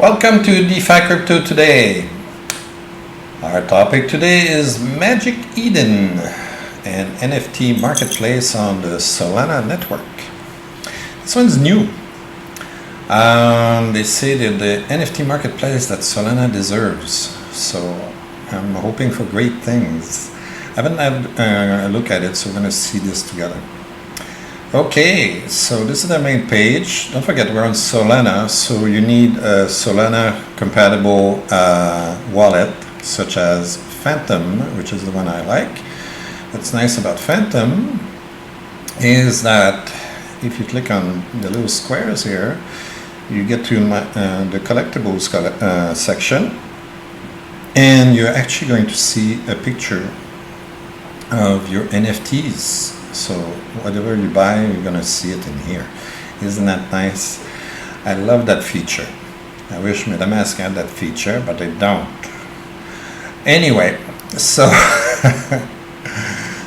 Welcome to DeFi Crypto Today. Our topic today is Magic Eden, an NFT marketplace on the Solana network. This one's new. They say that the NFT marketplace that Solana deserves. So I'm hoping for great things. I haven't had a look at it, so we're going to see this together. Okay, so this is the main page. Don't forget we're on Solana, so you need a Solana compatible wallet such as Phantom, which is the one I like. What's nice about Phantom is that if you click on the little squares here, you get to the collectibles section, and you're actually going to see a picture of your NFTs. So whatever you buy, you're going to see it in here. Isn't that nice? I love that feature. I wish MetaMask had that feature, but they don't. Anyway, so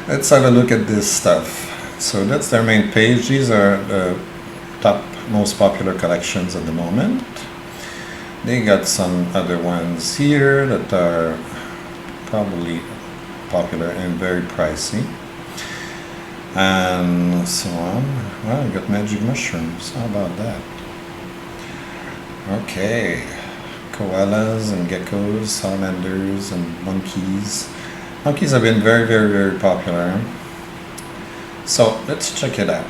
let's have a look at this stuff. So that's their main page. These are the top most popular collections at the moment. They got some other ones here that are probably popular and very pricey, and so on. Well, we got magic mushrooms. How about that? Okay, koalas and geckos, salamanders and monkeys. Monkeys have been very popular. So let's check it out.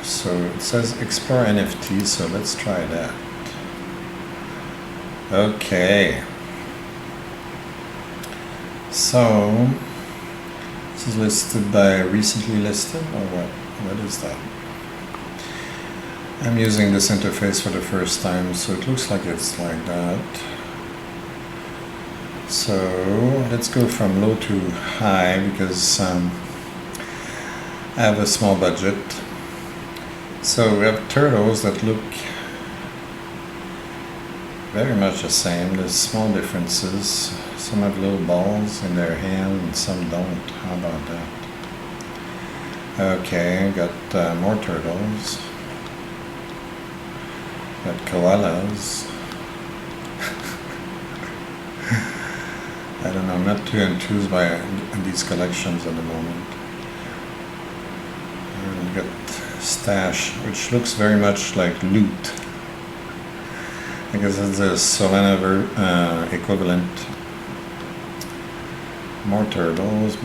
So it says explore NFTs, so let's try that. Okay. So this is listed by recently listed, or what? What is that? I'm using this interface for the first time, so it looks like it's like that. So let's go from low to high because I have a small budget. So we have turtles that look very much the same. There's small differences. Some have little balls in their hand and some don't. How about that? Okay, got more turtles. Got koalas. I don't know, I'm not too enthused by these collections at the moment. And got stash, which looks very much like loot. I guess it's a Solana equivalent. More turtles.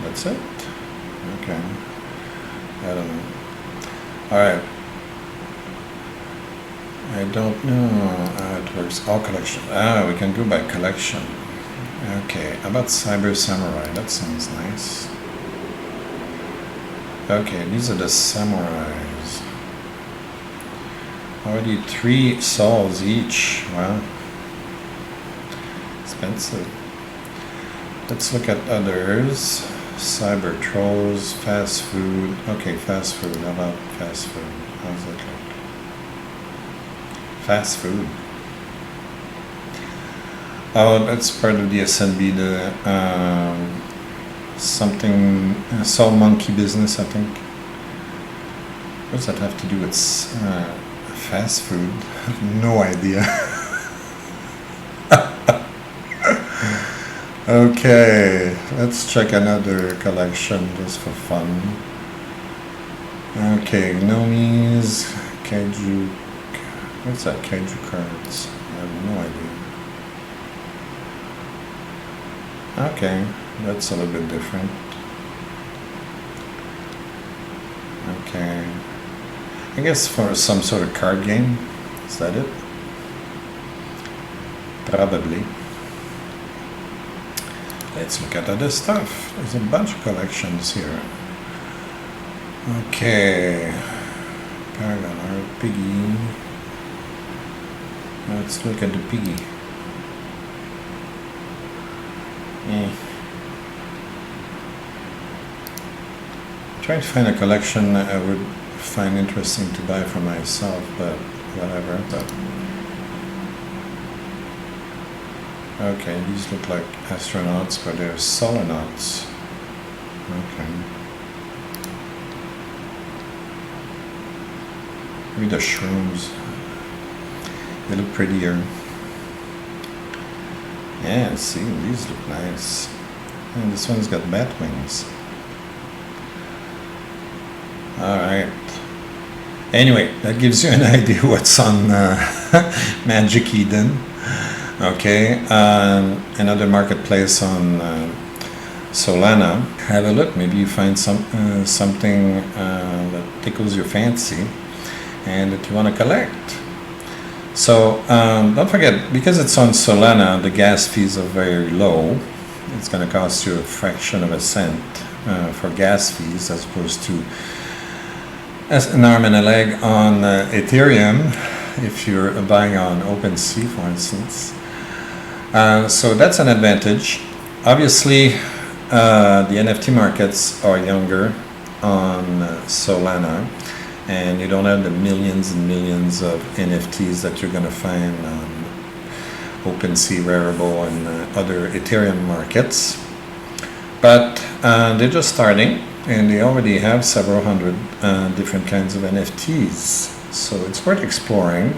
That's it? Okay. I don't know. Alright. I don't know how it works. All collection. We can go by collection. Okay. How about Cyber Samurai? That sounds nice. Okay, these are the samurais. Already 3 souls each. Wow. Expensive. Let's look at others. Cyber trolls, fast food. Okay, fast food. How about fast food? How's that look? Fast food. Oh, that's part of the SMB, the something Soul Monkey business, I think. What does that have to do with fast food? I have no idea. Okay, let's check another collection just for fun. Okay, Gnomies, Kaiju. What's that? Kaiju Cards. I have no idea. Okay, that's a little bit different. Okay. I guess for some sort of card game. Is that it? Probably. Let's look at other stuff. There's a bunch of collections here. Okay. Paragon or Piggy. Let's look at the Piggy. Trying to find a collection I would find interesting to buy for myself, but whatever. Okay, these look like astronauts, but they're Solanauts. Okay. Maybe the shrooms. They look prettier. Yeah, see, these look nice. And this one's got bat wings. Alright. Anyway, that gives you an idea what's on Magic Eden. Okay, another marketplace on Solana. Have a look, maybe you find something that tickles your fancy and that you want to collect. So don't forget, because it's on Solana, the gas fees are very low. It's going to cost you a fraction of a cent for gas fees, as opposed to an arm and a leg on Ethereum, if you're buying on OpenSea, for instance. So that's an advantage. Obviously, the NFT markets are younger on Solana, and you don't have the millions and millions of NFTs that you're going to find on OpenSea, Rarible, and other Ethereum markets. But they're just starting, and they already have several hundred different kinds of NFTs. So it's worth exploring,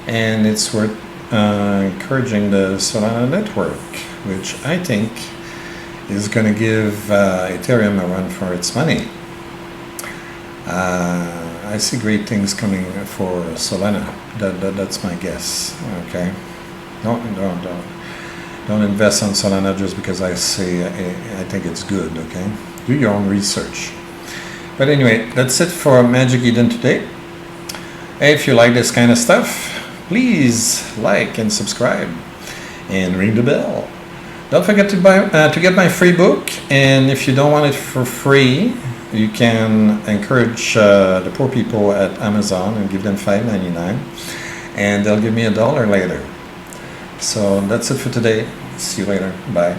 and it's worth encouraging the Solana network, which I think is going to give Ethereum a run for its money. I see great things coming for Solana. That's my guess. Okay, don't invest on Solana just because I say I think it's good. Okay, do your own research. But anyway, that's it for Magic Eden today. Hey, if you like this kind of stuff, please like and subscribe and ring the bell. Don't forget to get my free book, and if you don't want it for free, you can encourage the poor people at Amazon and give them $5.99, and they'll give me $1 later. So that's it for today. See you later. Bye.